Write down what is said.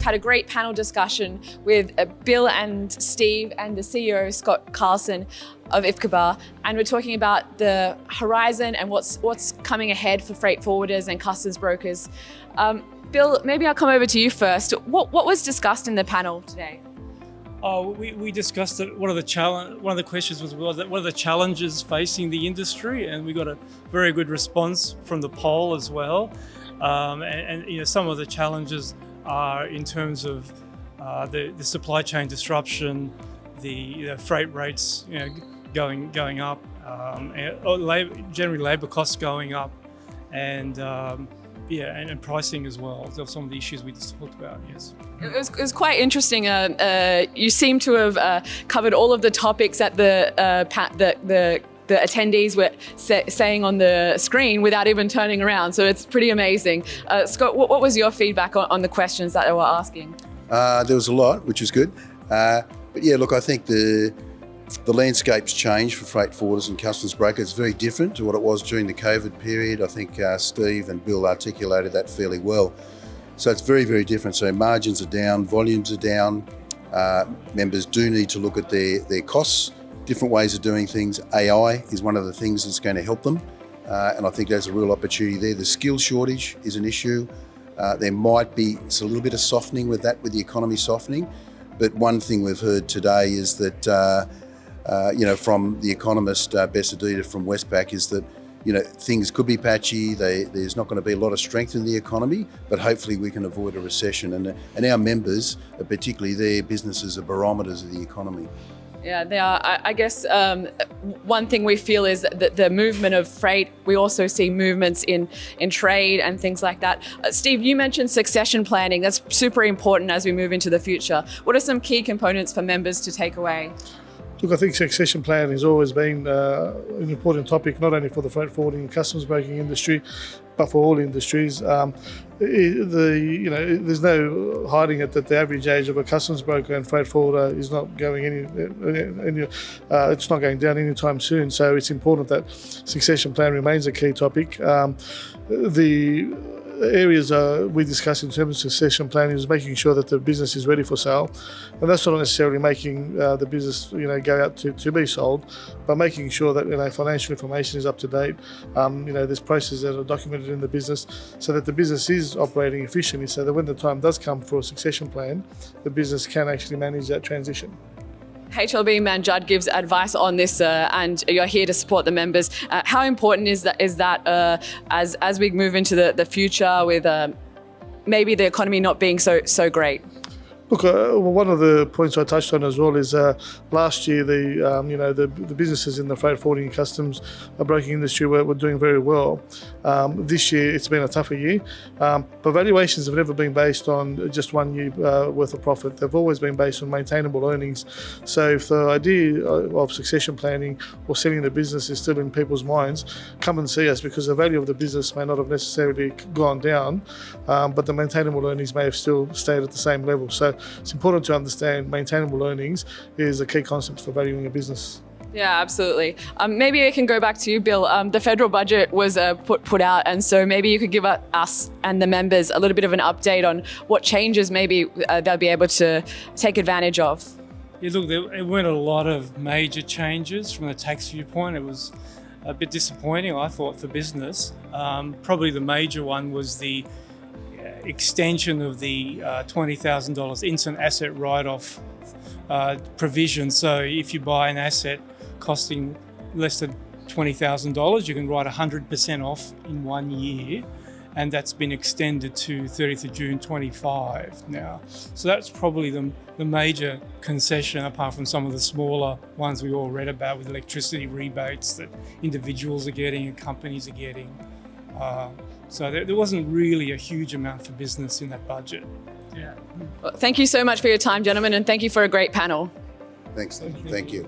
we've had a great panel discussion with Bill and Steve and the CEO, Scott Carlson of IFCBA, and we're talking about the horizon and what's coming ahead for freight forwarders and customs brokers. Bill, maybe I'll come over to you first. What was discussed in the panel today? We discussed it. One of the questions was what are the challenges facing the industry, and we got a very good response from the poll as well. And you know, some of the challenges are in terms of the supply chain disruption, the freight rates, you know, going up, generally labour costs going up, and and pricing as well. So some of the issues we just talked about, yes. It was quite interesting. You seem to have covered all of the topics that the attendees were saying on the screen without even turning around. So it's pretty amazing. Scott, what was your feedback on the questions that they were asking? There was a lot, which is good. But yeah, look, I think the landscape's changed for freight forwarders and customs brokers. It's very different to what it was during the COVID period. I think Steve and Bill articulated that fairly well. So it's very, very different. So margins are down, volumes are down. Members do need to look at their costs, different ways of doing things. AI is one of the things that's going to help them. And I think there's a real opportunity there. The skill shortage is an issue. There might be a little bit of softening with that, with the economy softening. But one thing we've heard today is that, from the economist Bess Adida from Westpac, is that, you know, things could be patchy. There's not going to be a lot of strength in the economy, but hopefully we can avoid a recession. And our members, particularly their businesses, are barometers of the economy. Yeah, they are. I guess one thing we feel is that the movement of freight, we also see movements in trade and things like that. Steve, you mentioned succession planning. That's super important as we move into the future. What are some key components for members to take away? Look, I think succession planning has always been an important topic, not only for the freight forwarding and customs broking industry, but for all industries. There's no hiding it that the average age of a customs broker and freight forwarder is not going it's not going down anytime soon. So it's important that succession plan remains a key topic. The areas we discussed in terms of succession planning is making sure that the business is ready for sale, and that's not necessarily making the business go out to be sold, but making sure that financial information is up to date. There's processes that are documented in the business so that the business is operating efficiently, so that when the time does come for a succession plan, the business can actually manage that transition. HLB Man Judd gives advice on this, and you're here to support the members. How important is that as we move into the future with maybe the economy not being so great? Look, one of the points I touched on as well is last year the businesses in the freight forwarding and customs broking industry were doing very well. This year it's been a tougher year, but valuations have never been based on just 1 year worth of profit. They've always been based on maintainable earnings. So if the idea of succession planning or selling the business is still in people's minds, come and see us, because the value of the business may not have necessarily gone down, but the maintainable earnings may have still stayed at the same level. So it's important to understand maintainable earnings is a key concept for valuing a business. Yeah, absolutely. Maybe I can go back to you, Bill. The federal budget was put out, and so maybe you could give us and the members a little bit of an update on what changes maybe they'll be able to take advantage of. Yeah, look, there weren't a lot of major changes from the tax viewpoint. It was a bit disappointing, I thought, for business. Probably the major one was the extension of the $20,000 instant asset write-off provision. So if you buy an asset costing less than $20,000, you can write 100% off in 1 year, and that's been extended to 30th of June 25 now. So that's probably the major concession, apart from some of the smaller ones we all read about with electricity rebates that individuals are getting and companies are getting. So there wasn't really a huge amount for business in that budget. Yeah. Well, thank you so much for your time, gentlemen, and thank you for a great panel. Thanks. Thank you.